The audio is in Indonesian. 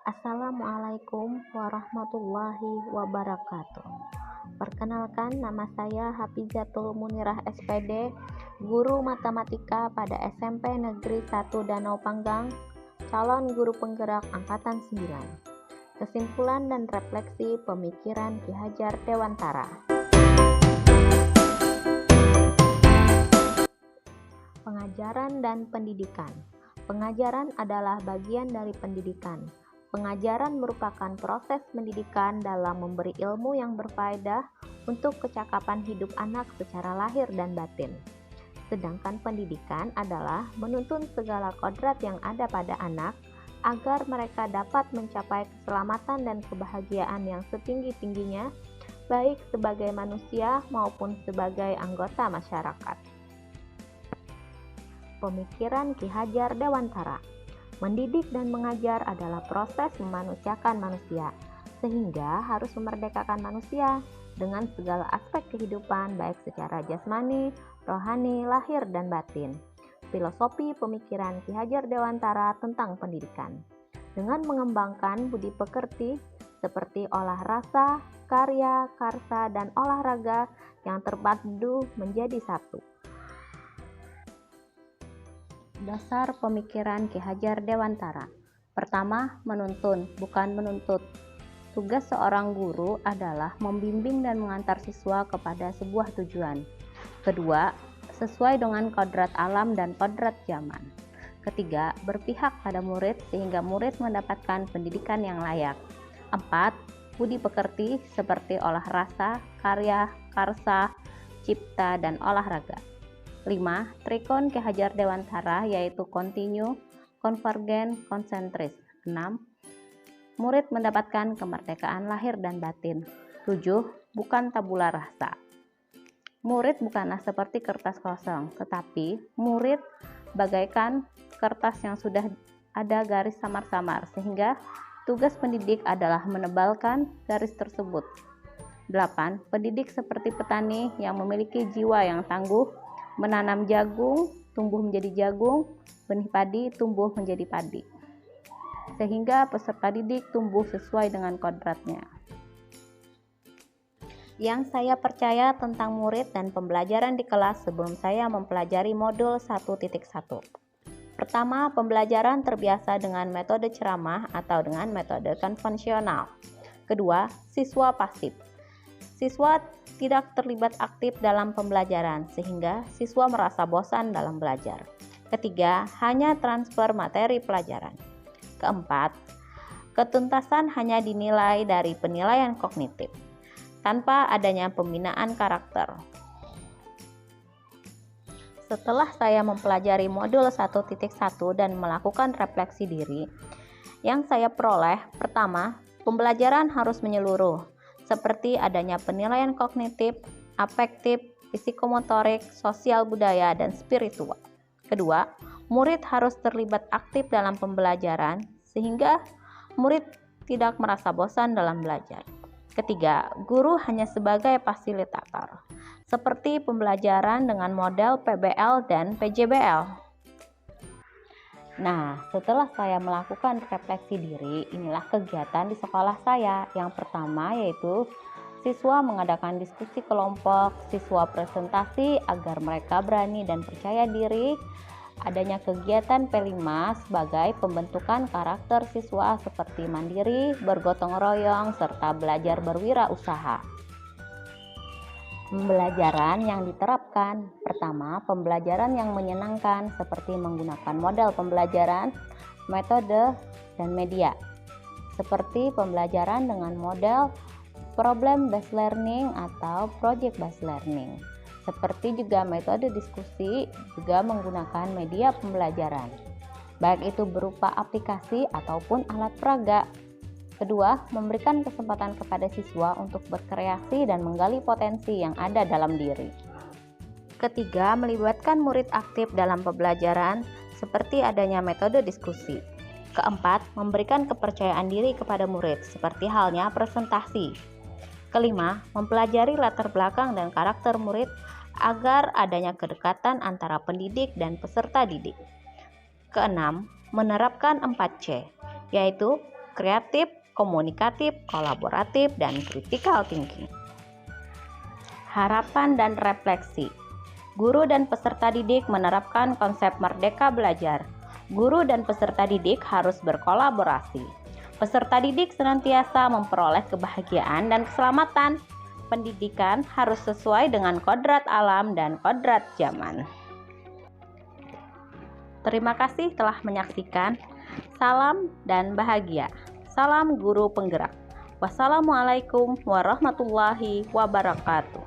Assalamualaikum warahmatullahi wabarakatuh. Perkenalkan, nama saya Hafizatul Munirah SPD, guru matematika pada SMP Negeri 1 Danau Panggang, calon guru penggerak angkatan 9. Kesimpulan dan refleksi pemikiran Ki Hajar Dewantara. Pengajaran dan pendidikan. Pengajaran adalah bagian dari pendidikan. Pengajaran merupakan proses pendidikan dalam memberi ilmu yang berfaedah untuk kecakapan hidup anak secara lahir dan batin. Sedangkan pendidikan adalah menuntun segala kodrat yang ada pada anak agar mereka dapat mencapai keselamatan dan kebahagiaan yang setinggi-tingginya, baik sebagai manusia maupun sebagai anggota masyarakat. Pemikiran Ki Hajar Dewantara. Mendidik dan mengajar adalah proses memanusiakan manusia, sehingga harus memerdekakan manusia dengan segala aspek kehidupan baik secara jasmani, rohani, lahir, dan batin. Filosofi pemikiran Ki Hajar Dewantara tentang pendidikan. Dengan mengembangkan budi pekerti seperti olah rasa, karya, karsa, dan olahraga yang terpadu menjadi satu. Dasar pemikiran Ki Hajar Dewantara. Pertama, menuntun, bukan menuntut. Tugas seorang guru adalah membimbing dan mengantar siswa kepada sebuah tujuan. Kedua, sesuai dengan kodrat alam dan kodrat zaman. Ketiga, berpihak pada murid sehingga murid mendapatkan pendidikan yang layak. Empat, budi pekerti seperti olah rasa, karya, karsa, cipta, dan olahraga. 5. Trikon Ki Hajar Dewantara yaitu kontinu, konvergen, konsentris. 6. Murid mendapatkan kemerdekaan lahir dan batin. 7. Bukan tabula rasa. Murid bukanlah seperti kertas kosong, tetapi murid bagaikan kertas yang sudah ada garis samar-samar, sehingga tugas pendidik adalah menebalkan garis tersebut. 8. Pendidik seperti petani yang memiliki jiwa yang tangguh, menanam jagung, tumbuh menjadi jagung, benih padi tumbuh menjadi padi. Sehingga peserta didik tumbuh sesuai dengan kodratnya. Yang saya percaya tentang murid dan pembelajaran di kelas sebelum saya mempelajari modul 1.1. Pertama, pembelajaran terbiasa dengan metode ceramah atau dengan metode konvensional. Kedua, siswa pasif. Siswa tidak terlibat aktif dalam pembelajaran sehingga siswa merasa bosan dalam belajar. Ketiga, hanya transfer materi pelajaran. Keempat, ketuntasan hanya dinilai dari penilaian kognitif tanpa adanya pembinaan karakter. Setelah saya mempelajari modul 1.1 dan melakukan refleksi diri, yang saya peroleh, pertama, pembelajaran harus menyeluruh, seperti adanya penilaian kognitif, afektif, psikomotorik, sosial budaya, dan spiritual. Kedua, murid harus terlibat aktif dalam pembelajaran sehingga murid tidak merasa bosan dalam belajar. Ketiga, guru hanya sebagai fasilitator, seperti pembelajaran dengan model PBL dan PJBL. Nah, setelah saya melakukan refleksi diri, inilah kegiatan di sekolah saya. Yang pertama yaitu siswa mengadakan diskusi kelompok, siswa presentasi agar mereka berani dan percaya diri. Adanya kegiatan P5 sebagai pembentukan karakter siswa seperti mandiri, bergotong royong, serta belajar berwirausaha. Pembelajaran yang diterapkan. Pertama, pembelajaran yang menyenangkan seperti menggunakan model pembelajaran, metode, dan media. Seperti pembelajaran dengan model problem based learning atau project based learning. Seperti juga metode diskusi juga menggunakan media pembelajaran, baik itu berupa aplikasi ataupun alat peraga. Kedua, memberikan kesempatan kepada siswa untuk berkreasi dan menggali potensi yang ada dalam diri. Ketiga, melibatkan murid aktif dalam pembelajaran seperti adanya metode diskusi. Keempat, memberikan kepercayaan diri kepada murid seperti halnya presentasi. Kelima, mempelajari latar belakang dan karakter murid agar adanya kedekatan antara pendidik dan peserta didik. Keenam, menerapkan 4C, yaitu kreatif, komunikatif, kolaboratif, dan critical thinking. Harapan dan refleksi. Guru dan peserta didik menerapkan konsep merdeka belajar. Guru dan peserta didik harus berkolaborasi. Peserta didik senantiasa memperoleh kebahagiaan dan keselamatan. Pendidikan harus sesuai dengan kodrat alam dan kodrat zaman. Terima kasih telah menyaksikan. Salam dan bahagia. Salam guru penggerak. Wassalamualaikum warahmatullahi wabarakatuh.